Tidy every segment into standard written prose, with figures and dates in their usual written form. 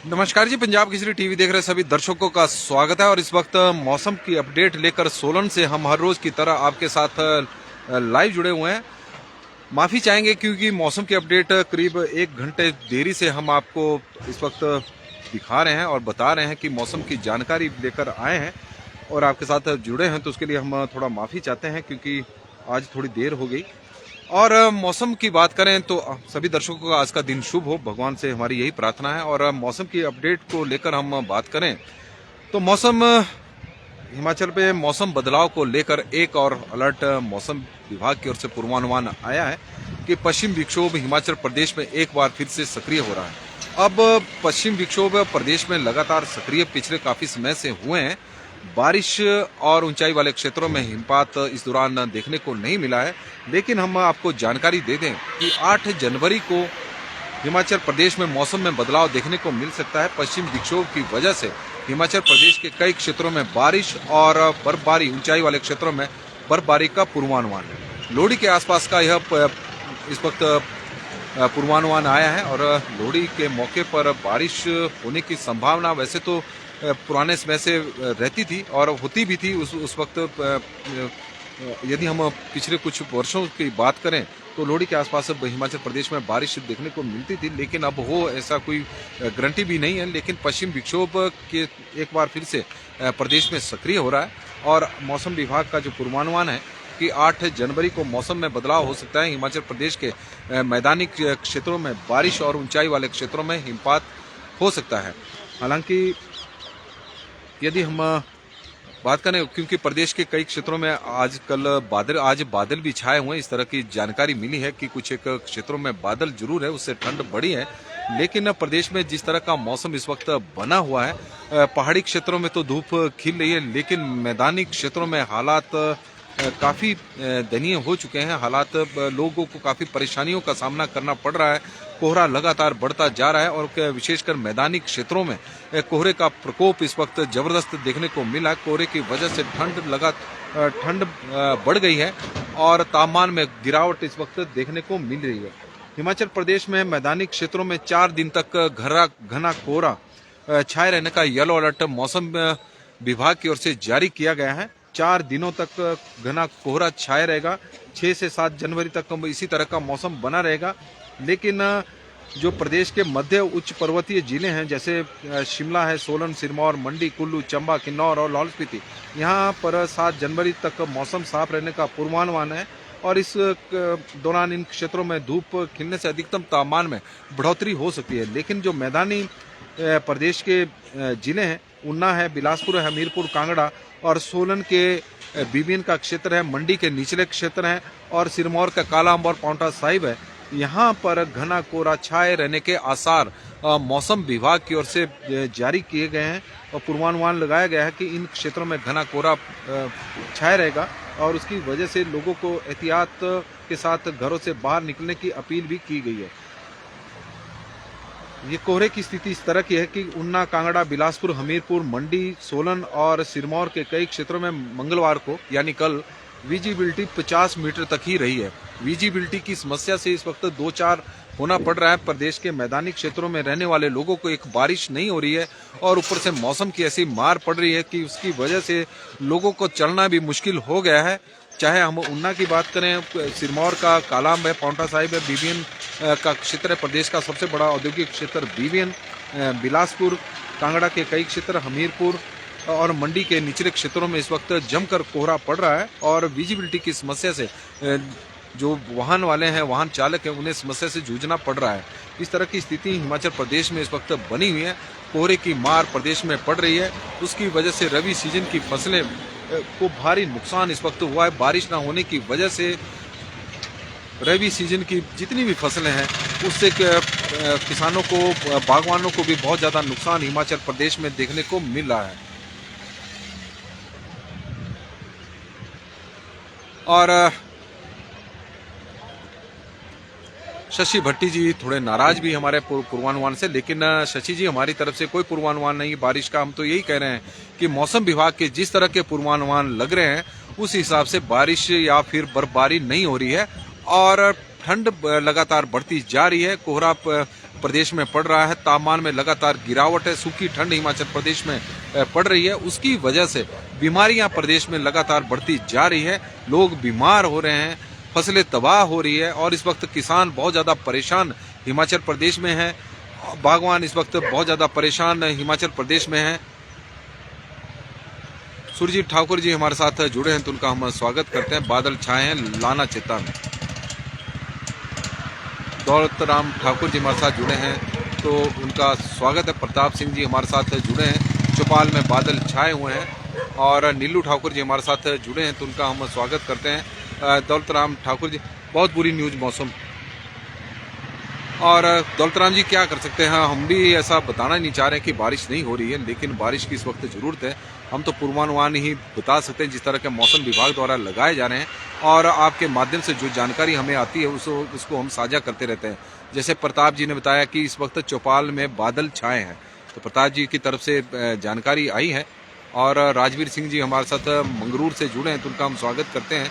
नमस्कार जी, पंजाब केसरी टीवी देख रहे सभी दर्शकों का स्वागत है। और इस वक्त मौसम की अपडेट लेकर सोलन से हम हर रोज की तरह आपके साथ लाइव जुड़े हुए हैं। माफी चाहेंगे क्योंकि मौसम की अपडेट करीब 1 घंटे देरी से हम आपको इस वक्त दिखा रहे हैं और बता रहे हैं कि मौसम की जानकारी लेकर आए हैं और आपके साथ जुड़े हैं, तो उसके लिए हम थोड़ा माफी चाहते हैं क्योंकि आज थोड़ी देर हो गई। और मौसम की बात करें तो सभी दर्शकों का आज का दिन शुभ हो, भगवान से हमारी यही प्रार्थना है। और मौसम की अपडेट को लेकर हम बात करें तो मौसम हिमाचल पे मौसम बदलाव को लेकर एक और अलर्ट मौसम विभाग की ओर से पूर्वानुमान आया है कि पश्चिम विक्षोभ हिमाचल प्रदेश में एक बार फिर से सक्रिय हो रहा है। अब पश्चिम विक्षोभ प्रदेश में लगातार सक्रिय पिछले काफी समय से हुए हैं। बारिश और ऊंचाई वाले क्षेत्रों में हिमपात इस दौरान देखने को नहीं मिला है, लेकिन हम आपको जानकारी दे दें कि 8 जनवरी को हिमाचल प्रदेश में मौसम में बदलाव देखने को मिल सकता है। पश्चिम विक्षोभ की वजह से हिमाचल प्रदेश के कई क्षेत्रों में बारिश और बर्फबारी, ऊंचाई वाले क्षेत्रों में बर्फबारी का पूर्वानुमान है। लोहड़ी के आसपास का यह इस वक्त पूर्वानुमान आया है और लोहड़ी के मौके पर बारिश होने की संभावना वैसे तो पुराने समय से रहती थी और होती भी थी। उस वक्त यदि हम पिछले कुछ वर्षों की बात करें तो लोहड़ी के आसपास हिमाचल प्रदेश में बारिश देखने को मिलती थी, लेकिन अब हो ऐसा कोई गारंटी भी नहीं है। लेकिन पश्चिम विक्षोभ के एक बार फिर से प्रदेश में सक्रिय हो रहा है और मौसम विभाग का जो पूर्वानुमान है कि 8 जनवरी को मौसम में बदलाव हो सकता है। हिमाचल प्रदेश के मैदानी क्षेत्रों में बारिश और ऊंचाई वाले क्षेत्रों में हिमपात हो सकता है। हालांकि यदि हम बात करें, क्योंकि प्रदेश के कई क्षेत्रों में आज बादल भी छाए हुए हैं, इस तरह की जानकारी मिली है कि कुछ एक क्षेत्रों में बादल जरूर है, उससे ठंड बढ़ी है। लेकिन प्रदेश में जिस तरह का मौसम इस वक्त बना हुआ है, पहाड़ी क्षेत्रों में तो धूप खिल रही है, लेकिन मैदानी क्षेत्रों में हालात काफी दयनीय हो चुके हैं। हालात लोगों को काफी परेशानियों का सामना करना पड़ रहा है। कोहरा लगातार बढ़ता जा रहा है और विशेषकर मैदानी क्षेत्रों में कोहरे का प्रकोप इस वक्त जबरदस्त देखने को मिला। कोहरे की वजह से ठंड बढ़ गई है और तापमान में गिरावट इस वक्त देखने को मिल रही है। हिमाचल प्रदेश में मैदानी क्षेत्रों में 4 दिन तक घना कोहरा छाए रहने का येलो अलर्ट मौसम विभाग की ओर से जारी किया गया है। 4 दिनों तक घना कोहरा छाया रहेगा। 6 से 7 जनवरी तक इसी तरह का मौसम बना रहेगा। लेकिन जो प्रदेश के मध्य उच्च पर्वतीय जिले हैं, जैसे शिमला है, सोलन, सिरमौर, मंडी, कुल्लू, चंबा, किन्नौर और लाहौल स्पीति, यहाँ पर 7 जनवरी तक मौसम साफ रहने का पूर्वानुमान है। और इस दौरान इन क्षेत्रों में धूप खिलने से अधिकतम तापमान में बढ़ोतरी हो सकती है। लेकिन जो मैदानी प्रदेश के जिले हैं, ऊना है, बिलासपुर है, हमीरपुर, कांगड़ा और सोलन के बीबीएन का क्षेत्र है, मंडी के निचले क्षेत्र हैं और सिरमौर का कालाअंब और पांवटा साहिब है, यहाँ पर घना कोहरा छाए रहने के आसार मौसम विभाग की ओर से जारी किए गए हैं और पूर्वानुमान लगाया गया है कि इन क्षेत्रों में घना कोहरा छाया रहेगा और उसकी वजह से लोगों को एहतियात के साथ घरों से बाहर निकलने की अपील भी की गई है। ये कोहरे की स्थिति इस तरह की है कि ऊना, कांगड़ा, बिलासपुर, हमीरपुर, मंडी, सोलन और सिरमौर के कई क्षेत्रों में मंगलवार को यानी कल विजिबिलिटी 50 मीटर तक ही रही है। विजिबिलिटी की समस्या से इस वक्त 2-4 होना पड़ रहा है। प्रदेश के मैदानी क्षेत्रों में रहने वाले लोगों को एक बारिश नहीं हो रही है और ऊपर से मौसम की ऐसी मार पड़ रही है कि उसकी वजह से लोगों को चलना भी मुश्किल हो गया है। चाहे हम ऊना की बात करें, सिरमौर का कालाअंब है, पांवटा साहिब है, बीबीएन का क्षेत्र है, प्रदेश का सबसे बड़ा औद्योगिक क्षेत्र बीबीएन, बिलासपुर, कांगड़ा के कई क्षेत्र, हमीरपुर और मंडी के निचले क्षेत्रों में इस वक्त जमकर कोहरा पड़ रहा है और विजिबिलिटी की समस्या से जो वाहन वाले हैं, वाहन चालक हैं, उन्हें समस्या से जूझना पड़ रहा है। इस तरह की स्थिति हिमाचल प्रदेश में इस वक्त बनी हुई है। कोहरे की मार प्रदेश में पड़ रही है, उसकी वजह से रबी सीजन की फसलें को भारी नुकसान इस वक्त हुआ है। बारिश ना होने की वजह से रबी सीजन की जितनी भी फसलें हैं उससे किसानों को, बागवानों को भी बहुत ज्यादा नुकसान हिमाचल प्रदेश में देखने को मिल रहा है। और शशि भट्टी जी थोड़े नाराज भी हमारे पूर्वानुमान से, लेकिन शशि जी हमारी तरफ से कोई पूर्वानुमान नहीं बारिश का। हम तो यही कह रहे हैं कि मौसम विभाग के जिस तरह के पूर्वानुमान लग रहे हैं उस हिसाब से बारिश या फिर बर्फबारी नहीं हो रही है और ठंड लगातार बढ़ती जा रही है। कोहरा प्रदेश में पड़ रहा है, तापमान में लगातार गिरावट है, सूखी ठंड हिमाचल प्रदेश में पड़ रही है, उसकी वजह से बीमारियां प्रदेश में लगातार बढ़ती जा रही है। लोग बीमार हो रहे हैं, फसलें तबाह हो रही है और इस वक्त किसान बहुत ज्यादा परेशान हिमाचल प्रदेश में है। बागवान इस वक्त बहुत ज्यादा परेशान हिमाचल प्रदेश में है। सुरजीत ठाकुर जी हमारे साथ जुड़े हैं तो उनका हम स्वागत करते हैं। बादल छाए हैं लाना चित्ता में। दौलत राम ठाकुर जी हमारे साथ जुड़े हैं तो उनका स्वागत है। प्रताप सिंह जी हमारे साथ जुड़े हैं। चौपाल में बादल छाए हुए हैं। और नीलू ठाकुर जी हमारे साथ जुड़े हैं तो उनका हम स्वागत करते हैं। दौलत राम ठाकुर जी, बहुत बुरी न्यूज मौसम। और दौलत राम जी क्या कर सकते हैं, हम भी ऐसा बताना नहीं चाह रहे कि बारिश नहीं हो रही है, लेकिन बारिश की इस वक्त जरूरत है। हम तो पूर्वानुमान ही बता सकते हैं जिस तरह के मौसम विभाग द्वारा लगाए जा रहे हैं और आपके माध्यम से जो जानकारी हमें आती है उसको हम साझा करते रहते हैं। जैसे प्रताप जी ने बताया कि इस वक्त चौपाल में बादल छाए हैं, तो प्रताप जी की तरफ से जानकारी आई है। और राजवीर सिंह जी हमारे साथ मंगरूर से जुड़े हैं तो उनका हम स्वागत करते हैं।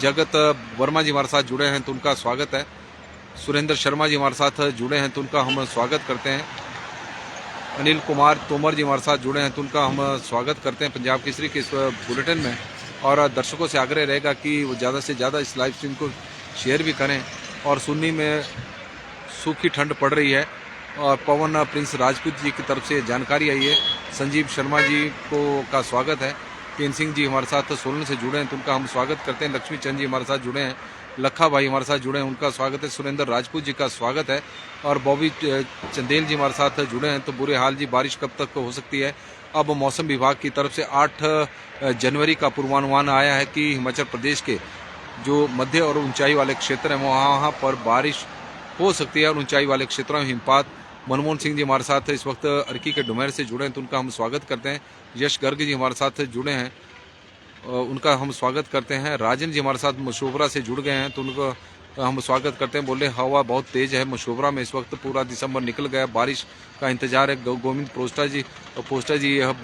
जगत वर्मा जी हमारे साथ जुड़े हैं तो उनका स्वागत है। सुरेंद्र शर्मा जी हमारे साथ जुड़े हैं तो उनका हम स्वागत करते हैं। अनिल कुमार तोमर जी हमारे साथ जुड़े हैं तो उनका हम स्वागत करते हैं पंजाब केसरी के इस बुलेटिन में। और दर्शकों से आग्रह रहेगा कि वो ज़्यादा से ज़्यादा इस लाइव स्ट्रीम को शेयर भी करें। और सुन्नी में सूखी ठंड पड़ रही है और पवन प्रिंस राजपूत जी की तरफ से जानकारी आई है। संजीव शर्मा जी को का स्वागत है। केन सिंह जी हमारे साथ सोलन से जुड़े हैं तो उनका हम स्वागत करते हैं। लक्ष्मी चंद जी हमारे साथ जुड़े हैं। लखा भाई हमारे साथ जुड़े हैं, उनका स्वागत है। सुरेंद्र राजपूत जी का स्वागत है। और बॉबी चंदेल जी हमारे साथ जुड़े हैं तो बुरे हाल जी, बारिश कब तक हो सकती है। अब मौसम विभाग की तरफ से 8 जनवरी का पूर्वानुमान आया है कि हिमाचल प्रदेश के जो मध्य और ऊंचाई वाले क्षेत्र हैं वहाँ पर बारिश हो सकती है और ऊंचाई वाले क्षेत्रों में हिमपात। मनमोहन सिंह जी हमारे साथ इस वक्त अर्की के डुमेर से जुड़े हैं तो उनका हम स्वागत करते हैं। यश गर्ग जी हमारे साथ जुड़े हैं, उनका हम स्वागत करते हैं। राजन जी हमारे साथ मशोबरा से जुड़ गए हैं तो उनका हम स्वागत करते हैं। बोले हवा बहुत तेज है मशोबरा में, इस वक्त पूरा दिसंबर निकल गया, बारिश का इंतजार है। गोविंद पोस्टा जी यह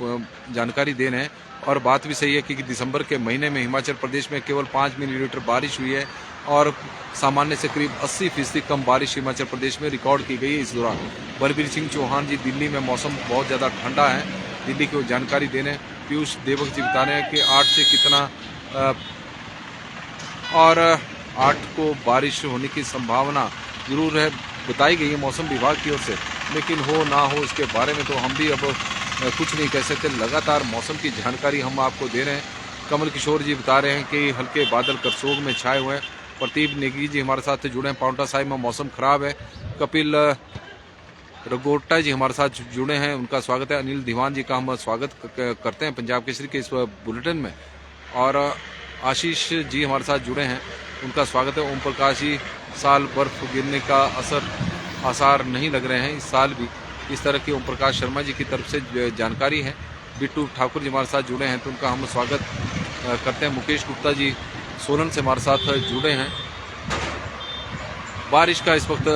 जानकारी दे रहे हैं। और बात भी सही है कि दिसंबर के महीने में हिमाचल प्रदेश में केवल 5 मिलीमीटर बारिश हुई है और सामान्य से करीब 80% कम बारिश हिमाचल प्रदेश में रिकॉर्ड की गई है इस दौरान। बलबीर सिंह चौहान जी, दिल्ली में मौसम बहुत ज़्यादा ठंडा है, दिल्ली की जानकारी दे रहे हैं। पीयूष देवक जी बता रहे हैं कि 8 से कितना और 8 को बारिश होने की संभावना जरूर है, बताई गई है मौसम विभाग की ओर से, लेकिन हो ना हो इसके बारे में तो हम भी अब कुछ नहीं कह सकते। लगातार मौसम की जानकारी हम आपको दे रहे हैं। कमल किशोर जी बता रहे हैं कि हल्के बादल करसोग में छाए हुए हैं। प्रदीप नेगी जी हमारे साथ जुड़े हैं, पाउंटा साहिब में मौसम खराब है। कपिल रगोटा जी हमारे साथ जुड़े हैं, उनका स्वागत है। अनिल दीवान जी का हम स्वागत करते हैं पंजाब केसरी के इस बुलेटिन में। और आशीष जी हमारे साथ जुड़े हैं, उनका स्वागत है। ओम प्रकाश जी, साल बर्फ गिरने का आसार नहीं लग रहे हैं इस साल भी, इस तरह की ओम प्रकाश शर्मा जी की तरफ से जानकारी है। बिट्टू ठाकुर जी हमारे साथ जुड़े हैं तो उनका हम स्वागत करते हैं। मुकेश गुप्ता जी सोलन से हमारे साथ जुड़े हैं। बारिश का इस वक्त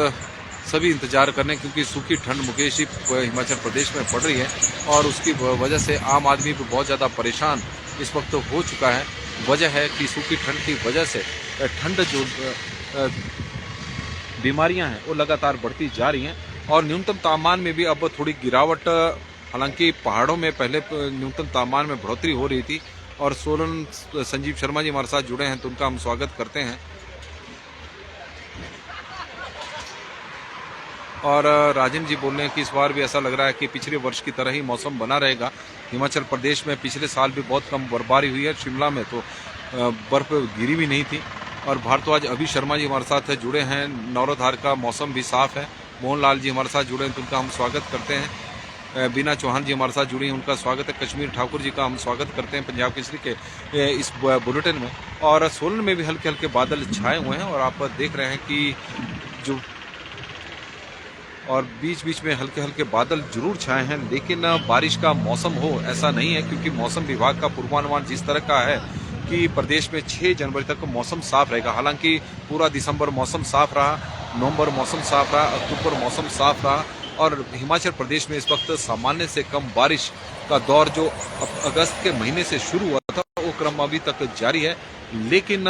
सभी इंतजार कर रहे हैं क्योंकि सूखी ठंड मुकेश जी हिमाचल प्रदेश में पड़ रही है और उसकी वजह से आम आदमी भी बहुत ज़्यादा परेशान इस वक्त हो चुका है। वजह है कि सूखी ठंड की वजह से ठंड जो बीमारियां हैं वो लगातार बढ़ती जा रही हैं और न्यूनतम तापमान में भी अब थोड़ी गिरावट, हालांकि पहाड़ों में पहले न्यूनतम तापमान में बढ़ोतरी हो रही थी। और सोलन संजीव शर्मा जी हमारे साथ जुड़े हैं तो उनका हम स्वागत करते हैं। और राजन जी बोल रहे हैं कि इस बार भी ऐसा लग रहा है कि पिछले वर्ष की तरह ही मौसम बना रहेगा। हिमाचल प्रदेश में पिछले साल भी बहुत कम बर्फबारी हुई है, शिमला में तो बर्फ गिरी भी नहीं थी। और भारद्वाज अभी शर्मा जी हमारे साथ जुड़े हैं, नौरधार का मौसम भी साफ है। मोहनलाल जी हमारे साथ जुड़े हैं तो उनका हम स्वागत करते हैं। बीना चौहान जी हमारे साथ जुड़ी हैं, उनका स्वागत है। कश्मीर ठाकुर जी का हम स्वागत करते हैं पंजाब केसरी के इस बुलेटिन में। और सोलन में भी हल्के हल्के बादल छाए हुए हैं और आप देख रहे हैं कि जो और बीच बीच में हल्के हल्के बादल जरूर छाए हैं, लेकिन बारिश का मौसम हो ऐसा नहीं है क्योंकि मौसम विभाग का पूर्वानुमान जिस तरह का है कि प्रदेश में 6 जनवरी तक मौसम साफ रहेगा। हालांकि पूरा दिसंबर मौसम साफ रहा, नवंबर मौसम साफ रहा, अक्टूबर मौसम साफ रहा और हिमाचल प्रदेश में इस वक्त सामान्य से कम बारिश का दौर जो अगस्त के महीने से शुरू हुआ था वो क्रम अभी तक जारी है। लेकिन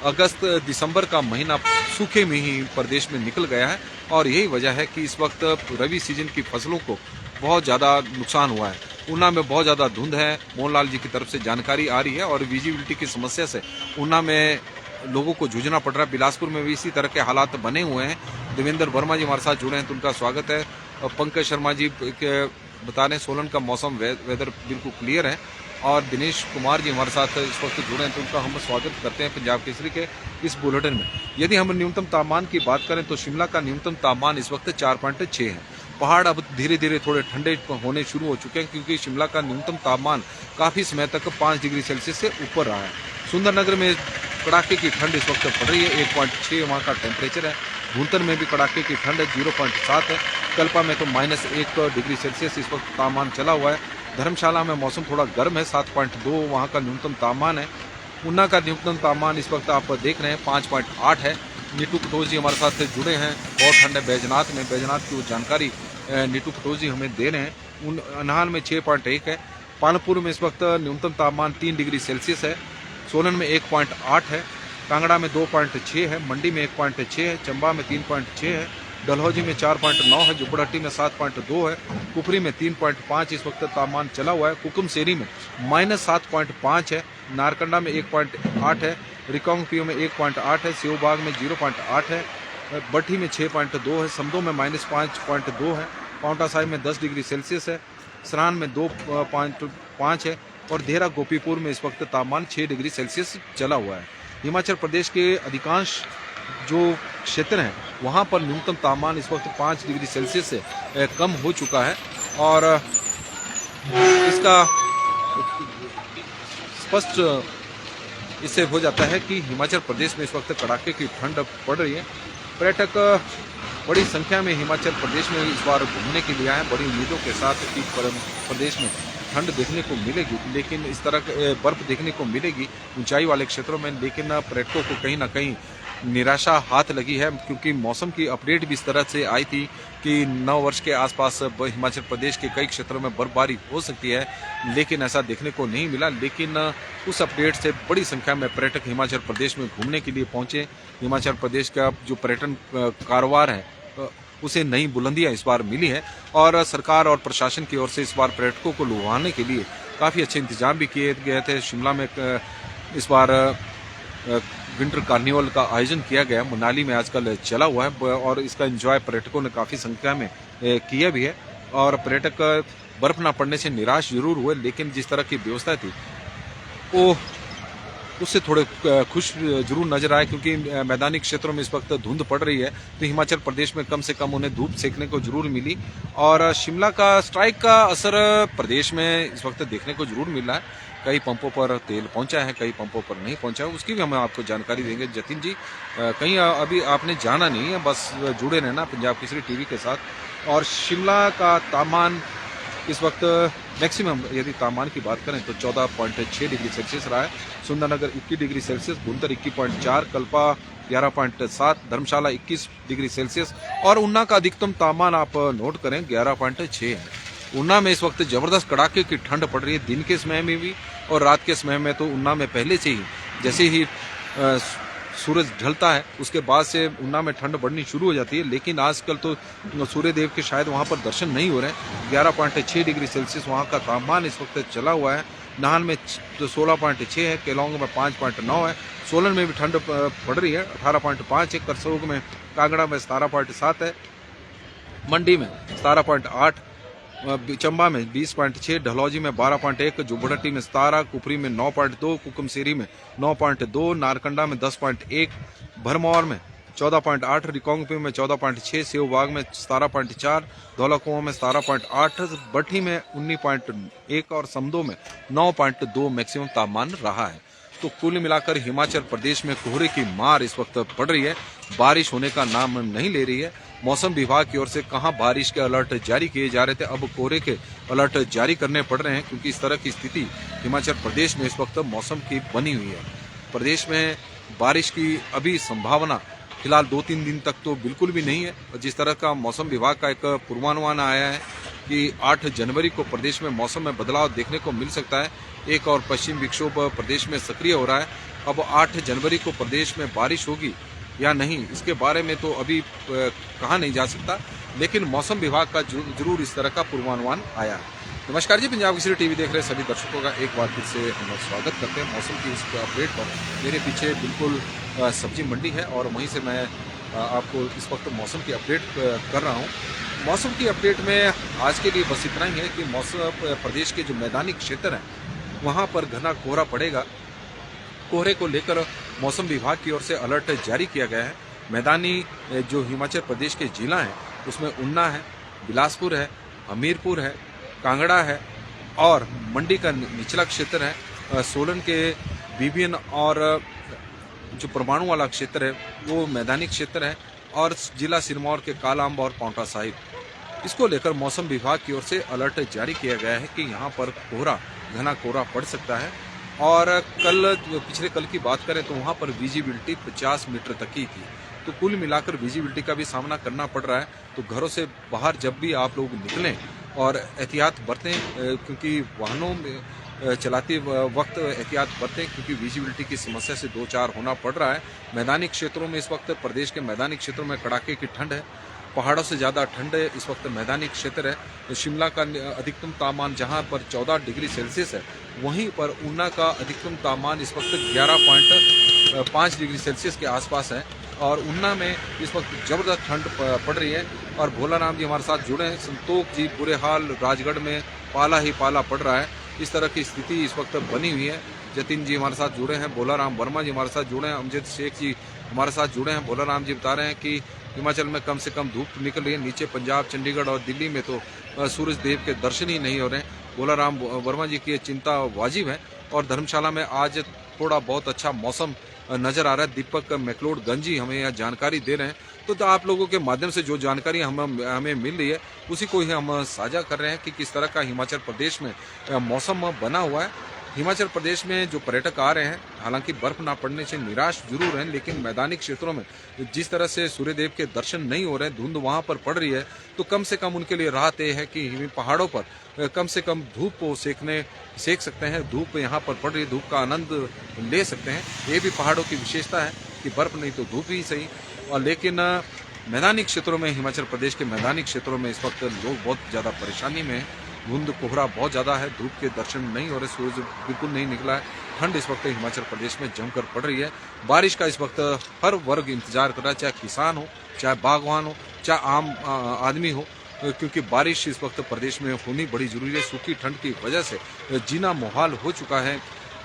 अगस्त दिसंबर का महीना सूखे में ही प्रदेश में निकल गया है और यही वजह है कि इस वक्त रबी सीजन की फसलों को बहुत ज़्यादा नुकसान हुआ है। ऊना में बहुत ज़्यादा धुंध है, मोहनलाल जी की तरफ से जानकारी आ रही है और विजिबिलिटी की समस्या से ऊना में लोगों को जूझना पड़ रहा है। बिलासपुर में भी इसी तरह के हालात बने हुए हैं। देवेंद्र वर्मा जी हमारे साथ जुड़े हैं तो उनका स्वागत है। और पंकज शर्मा जी के बता रहे हैं सोलन का मौसम वेदर बिल्कुल क्लियर है। और दिनेश कुमार जी हमारे साथ इस वक्त जुड़े हैं तो उनका हम स्वागत करते हैं पंजाब केसरी के इस बुलेटिन में। यदि हम न्यूनतम तापमान की बात करें तो शिमला का न्यूनतम तापमान इस वक्त 4.6 है। पहाड़ अब धीरे धीरे थोड़े ठंडे होने शुरू हो चुके हैं क्योंकि शिमला का न्यूनतम तापमान काफी समय तक 5 डिग्री सेल्सियस से ऊपर रहा है। सुंदरनगर में कड़ाके की ठंड इस वक्त पड़ रही है, 1.6 वहाँ का टेम्परेचर है। भूंतर में भी कड़ाके की ठंड है, 0.7 है। कल्पा में तो -1 डिग्री सेल्सियस इस वक्त तापमान चला हुआ है। धर्मशाला में मौसम थोड़ा गर्म है, 7.2 वहाँ का न्यूनतम तापमान है। ऊना का न्यूनतम तापमान इस वक्त आप देख रहे हैं 5.8 है। नीटू कटोच जी हमारे साथ जुड़े हैं, बहुत ठंड है बैजनाथ में। बैजनाथ की वो जानकारी नीटू कटोच जी हमें दे रहे हैं। अनहान में 6.1 है। पालमपुर में इस वक्त न्यूनतम तापमान 3 डिग्री सेल्सियस है। सोलन में 1.8 है। कांगड़ा में 2.6 है। मंडी में 1.6 है। चंबा में 3.6 है। डलहौजी में 4.9 है। जुब्बड़हट्टी में 7.2 है। कुफरी में 3.5 इस वक्त तापमान चला हुआ है। कुकुमसेरी में -7.5 है। नारकंडा में 1.8 है। रिकांगपिओ में 1.8 है। सेवबाग में 0.8 है। बट्ठी में 6.2 है। समदो में -5.2 है। पांवटा साहिब में 10 डिग्री सेल्सियस है। सरान में 2.5 है। और देहरा गोपीपुर में इस वक्त तापमान 6 डिग्री सेल्सियस चला हुआ है। हिमाचल प्रदेश के अधिकांश जो क्षेत्र हैं वहाँ पर न्यूनतम तापमान इस वक्त 5 डिग्री सेल्सियस से कम हो चुका है और इसका स्पष्ट इससे हो जाता है कि हिमाचल प्रदेश में इस वक्त कड़ाके की ठंड पड़ रही है। पर्यटक बड़ी संख्या में हिमाचल प्रदेश में इस बार घूमने के लिए आए, बड़ी उम्मीदों के साथ कि प्रदेश में ठंड देखने को मिलेगी, लेकिन इस तरह बर्फ देखने को मिलेगी ऊंचाई वाले क्षेत्रों में। लेकिन पर्यटकों को कहीं ना कहीं निराशा हाथ लगी है क्योंकि मौसम की अपडेट भी इस तरह से आई थी कि नव वर्ष के आसपास हिमाचल प्रदेश के कई क्षेत्रों में बर्फबारी हो सकती है, लेकिन ऐसा देखने को नहीं मिला। लेकिन उस अपडेट से बड़ी संख्या में पर्यटक हिमाचल प्रदेश में घूमने के लिए पहुंचे। हिमाचल प्रदेश का जो पर्यटन कारोबार है उसे नई बुलंदियां इस बार मिली है और सरकार और प्रशासन की ओर से इस बार पर्यटकों को लुभाने के लिए काफ़ी अच्छे इंतजाम भी किए गए थे। शिमला में इस बार विंटर कार्निवल का आयोजन किया गया, मनाली में आजकल चला हुआ है और इसका एंजॉय पर्यटकों ने काफ़ी संख्या में किया भी है। और पर्यटक बर्फ ना पड़ने से निराश जरूर हुए, लेकिन जिस तरह की व्यवस्था थी वो उससे थोड़े खुश जरूर नजर आए क्योंकि मैदानी क्षेत्रों में इस वक्त धुंध पड़ रही है तो हिमाचल प्रदेश में कम से कम उन्हें धूप सेकने को जरूर मिली। और शिमला का स्ट्राइक का असर प्रदेश में इस वक्त देखने को जरूर मिल रहा है। कई पंपों पर तेल पहुंचा है, कई पंपों पर नहीं पहुंचा है, उसकी भी हम आपको जानकारी देंगे। जतिन जी कहीं अभी आपने जाना नहीं है, बस जुड़े रहना पंजाब केसरी टीवी के साथ। और शिमला का तापमान इस वक्त मैक्सिमम यदि तापमान की बात करें तो 14.6 डिग्री सेल्सियस रहा है। सुंदरनगर 21 डिग्री सेल्सियस, भुंतर 21.4, कल्पा 11.7, धर्मशाला 21 डिग्री सेल्सियस और ऊना का अधिकतम तापमान आप नोट करें 11.6 है। ऊना में इस वक्त जबरदस्त कड़ाके की ठंड पड़ रही है, दिन के समय में भी और रात के समय में। तो ऊना में पहले से ही जैसे ही सूरज ढलता है उसके बाद से ऊना में ठंड बढ़नी शुरू हो जाती है, लेकिन आजकल तो सूर्य देव के शायद वहाँ पर दर्शन नहीं हो रहे हैं। 11.6 डिग्री सेल्सियस वहाँ का तापमान इस वक्त चला हुआ है। नाहन में 16.6 है, केलोंग में 5.9 है, सोलन में भी ठंड पड़ रही है 18.5 है, करसोग में कांगड़ा में 17.7 है, मंडी में 17.8, चंबा में 20.6, डलहौजी में 12.1, जुब्बड़हट्टी में 17, कुफरी में 9.2, कुकुमसेरी में 9.2, नारकंडा में 10.1, भरमौर में 14.8, रिकांगपिओ में 14.6, सेवबाग में 17.4, धौलाकुआं में 17.8, बट्ठी में 19.1 और समदो में 9.2 मैक्सिमम तापमान रहा है। तो कुल मिलाकर हिमाचल प्रदेश में कोहरे की मार इस वक्त पड़ रही है, बारिश होने का नाम नहीं ले रही है। मौसम विभाग की ओर से कहां बारिश के अलर्ट जारी किए जा रहे थे, अब कोहरे के अलर्ट जारी करने पड़ रहे हैं क्योंकि इस तरह की स्थिति हिमाचल प्रदेश में इस वक्त मौसम की बनी हुई है। प्रदेश में बारिश की अभी संभावना फिलहाल 2-3 दिन तक तो बिल्कुल भी नहीं है। जिस तरह का मौसम विभाग का एक पूर्वानुमान आया है कि 8 जनवरी को प्रदेश में मौसम में बदलाव देखने को मिल सकता है। एक और पश्चिम विक्षोभ प्रदेश में सक्रिय हो रहा है अब 8 जनवरी को प्रदेश में बारिश होगी या नहीं, इसके बारे में तो अभी कहा नहीं जा सकता, लेकिन मौसम विभाग का जरूर इस तरह का पूर्वानुमान आया है। नमस्कार जी, पंजाब केसरी टीवी देख रहे सभी दर्शकों का एक बार फिर से हम स्वागत करते हैं मौसम की इस अपडेट पर। मेरे पीछे बिल्कुल सब्जी मंडी है और वहीं से मैं आपको इस वक्त मौसम की अपडेट कर रहा हूँ। मौसम की अपडेट में आज के लिए बस इतना ही है कि मौसम प्रदेश के जो मैदानी क्षेत्र हैं वहाँ पर घना कोहरा पड़ेगा। कोहरे को लेकर मौसम विभाग की ओर से अलर्ट जारी किया गया है। मैदानी जो हिमाचल प्रदेश के जिला हैं उसमें ऊना है, बिलासपुर है, हमीरपुर है, कांगड़ा है और मंडी का निचला क्षेत्र है, सोलन के बीबीएन और जो परमाणु वाला क्षेत्र है वो मैदानी क्षेत्र है और जिला सिरमौर के कालाअंब और पांवटा साहिब। इसको लेकर मौसम विभाग की ओर से अलर्ट जारी किया गया है कि यहाँ पर घना कोहरा पड़ सकता है। और पिछले कल की बात करें तो वहाँ पर विजिबिलिटी 50 मीटर तक की थी। तो कुल मिलाकर विजिबिलिटी का भी सामना करना पड़ रहा है। तो घरों से बाहर जब भी आप लोग निकलें और एहतियात बरतें, क्योंकि वाहनों में चलाते वक्त एहतियात बरतें, क्योंकि विजिबिलिटी की समस्या से दो चार होना पड़ रहा है। मैदानी क्षेत्रों में इस वक्त प्रदेश के मैदानी क्षेत्रों में कड़ाके की ठंड है। पहाड़ों से ज़्यादा ठंड इस वक्त मैदानी क्षेत्र है। शिमला का अधिकतम तापमान जहां पर 14 डिग्री सेल्सियस है, वहीं पर ऊना का अधिकतम तापमान इस वक्त 11.5 डिग्री सेल्सियस के आसपास है और ऊना में इस वक्त ज़बरदस्त ठंड पड़ रही है। और भोलाराम जी हमारे साथ जुड़े हैं। संतोख जी बुरे हाल, राजगढ़ में पाला ही पाला पड़ रहा है। इस तरह की स्थिति इस वक्त बनी हुई है। जतिन जी हमारे साथ जुड़े हैं, भोलाराम वर्मा जी हमारे साथ जुड़े हैं, अमजद शेख जी हमारे साथ जुड़े हैं। भोलाराम जी बता रहे हैं कि हिमाचल में कम से कम धूप निकल रही है, नीचे पंजाब, चंडीगढ़ और दिल्ली में तो सूरज देव के दर्शन ही नहीं हो रहे हैं। भोलाराम वर्मा जी की चिंता वाजिब है। और धर्मशाला में आज थोड़ा बहुत अच्छा मौसम नजर आ रहा है। दीपक मैक्लोडगंज जी हमें यहाँ जानकारी दे रहे हैं। तो आप लोगों के माध्यम से जो जानकारी हमें मिल रही है उसी को ही हम साझा कर रहे हैं कि किस तरह का हिमाचल प्रदेश में मौसम बना हुआ है। हिमाचल प्रदेश में जो पर्यटक आ रहे हैं, हालांकि बर्फ ना पड़ने से निराश जरूर हैं, लेकिन मैदानी क्षेत्रों में जिस तरह से सूर्यदेव के दर्शन नहीं हो रहे हैं, धुंध वहां पर पड़ रही है, तो कम से कम उनके लिए राहत ये है कि पहाड़ों पर कम से कम धूप को सेक सकते हैं। धूप यहाँ पर पड़ रही है, धूप का आनंद ले सकते हैं। ये भी पहाड़ों की विशेषता है कि बर्फ नहीं तो धूप ही सही। और लेकिन मैदानी क्षेत्रों में, हिमाचल प्रदेश के मैदानी क्षेत्रों में इस वक्त लोग बहुत ज़्यादा परेशानी में हैं। धुंध कोहरा बहुत ज़्यादा है, धूप के दर्शन नहीं हो रहे, सूरज बिल्कुल नहीं निकला है। ठंड इस वक्त हिमाचल प्रदेश में जमकर पड़ रही है। बारिश का इस वक्त हर वर्ग इंतजार कर रहा है, चाहे किसान हो, चाहे बागवान हो, चाहे आम आदमी हो, क्योंकि बारिश इस वक्त प्रदेश में होनी बड़ी जरूरी है। सूखी ठंड की वजह से जीना मुहाल हो चुका है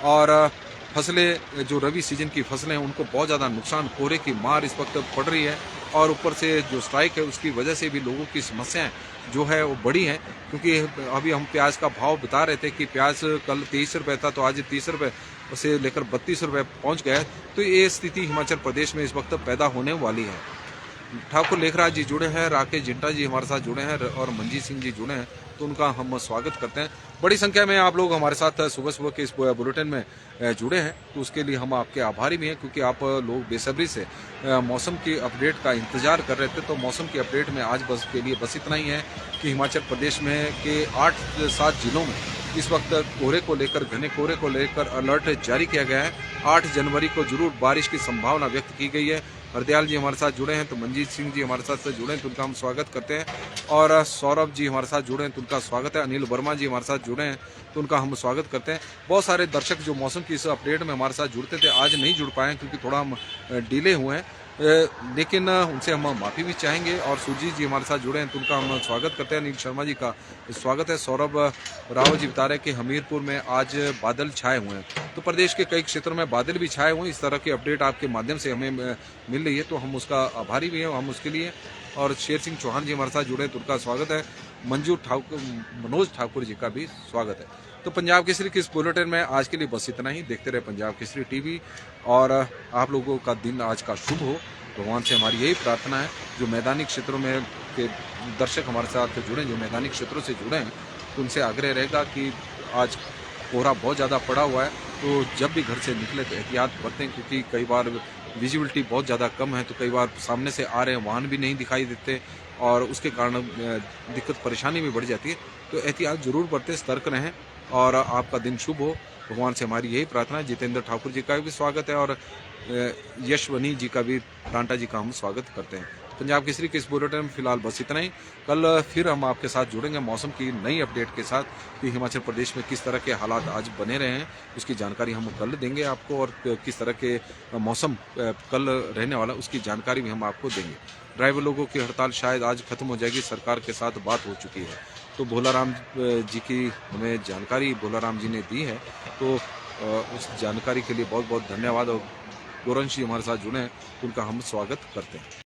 और फसलें, जो रबी सीजन की फसलें हैं, उनको बहुत ज़्यादा नुकसान, कोहरे की मार इस वक्त पड़ रही है। और ऊपर से जो स्ट्राइक है उसकी वजह से भी लोगों की समस्याएं जो है वो बड़ी हैं। क्योंकि अभी हम प्याज का भाव बता रहे थे कि प्याज कल 23 रुपये था, तो आज 30 रुपये से लेकर 32 रुपये पहुँच गया है। तो ये स्थिति हिमाचल प्रदेश में इस वक्त पैदा होने वाली है। ठाकुर लेखराज जी जुड़े हैं, राकेश जिंटा जी हमारे साथ जुड़े हैं और मंजीत सिंह जी जुड़े हैं, तो उनका हम स्वागत करते हैं। बड़ी संख्या में आप लोग हमारे साथ सुबह सुबह के इस बुलेटिन में जुड़े हैं, तो उसके लिए हम आपके आभारी भी हैं, क्योंकि आप लोग बेसब्री से मौसम की अपडेट का इंतजार कर रहे थे। तो मौसम की अपडेट में आज बस इतना ही है कि हिमाचल प्रदेश में के 8-7 जिलों में इस वक्त कोहरे को लेकर, घने कोहरे को लेकर अलर्ट जारी किया गया है। 8 जनवरी को जरूर बारिश की संभावना व्यक्त की गई है। हरदयाल जी हमारे साथ जुड़े हैं, तो मंजीत सिंह जी हमारे साथ जुड़े हैं, तो उनका हम स्वागत करते हैं। और सौरभ जी हमारे साथ जुड़े हैं, तो उनका स्वागत है। अनिल वर्मा जी हमारे साथ जुड़े हैं, तो उनका हम स्वागत करते हैं। बहुत सारे दर्शक जो मौसम की इस अपडेट में हमारे साथ जुड़ते थे, आज नहीं जुड़ पाए क्योंकि थोड़ा हम डिले हुए हैं, लेकिन उनसे हम माफ़ी भी चाहेंगे। और सुरजीत जी हमारे साथ जुड़े हैं, तो उनका हम स्वागत करते हैं। अनिल शर्मा जी का स्वागत है। सौरभ रावत जी बता रहे हैं कि हमीरपुर में आज बादल छाए हुए हैं, तो प्रदेश के कई क्षेत्रों में बादल भी छाए हुए हैं। इस तरह की अपडेट आपके माध्यम से हमें मिल रही है, तो हम उसका आभारी भी हैं, हम उसके लिए। और शेर सिंह चौहान जी हमारे साथ जुड़े हैं, तो उनका स्वागत है। मनोज ठाकुर जी का भी स्वागत है। तो पंजाब केसरी की इस बुलेटिन में आज के लिए बस इतना ही। देखते रहे पंजाब केसरी टीवी और आप लोगों का दिन आज का शुभ हो। भगवान से हमारी यही प्रार्थना है। जो मैदानी क्षेत्रों में के दर्शक हमारे साथ जुड़े, जो मैदानी क्षेत्रों से जुड़े हैं, तो उनसे आग्रह रहेगा कि आज कोहरा बहुत ज़्यादा पड़ा हुआ है तो जब भी घर से निकले तो एहतियात बरतें, क्योंकि कई बार विजिबिलिटी बहुत ज़्यादा कम है, तो कई बार सामने से आ रहे वाहन भी नहीं दिखाई देते और उसके कारण दिक्कत परेशानी भी बढ़ जाती है। तो एहतियात जरूर बरतें, सतर्क रहें और आपका दिन शुभ हो। भगवान से हमारी यही प्रार्थना है। जितेंद्र ठाकुर जी का भी स्वागत है और यशवनी जी का भी, टांटा जी का हम स्वागत करते हैं। पंजाब केसरी के इस बुलेटिन में फिलहाल बस इतना ही। कल फिर हम आपके साथ जुड़ेंगे मौसम की नई अपडेट के साथ कि हिमाचल प्रदेश में किस तरह के हालात आज बने रहे हैं, उसकी जानकारी हम कल देंगे आपको, और किस तरह के मौसम कल रहने वाला उसकी जानकारी भी हम आपको देंगे। ड्राइवर लोगों की हड़ताल शायद आज खत्म हो जाएगी, सरकार के साथ बात हो चुकी है। तो भोलाराम जी की हमें जानकारी भोलाराम जी ने दी है, तो उस जानकारी के लिए बहुत बहुत धन्यवाद। और गोरंश जी हमारे साथ जुड़े हैं, उनका हम स्वागत करते हैं।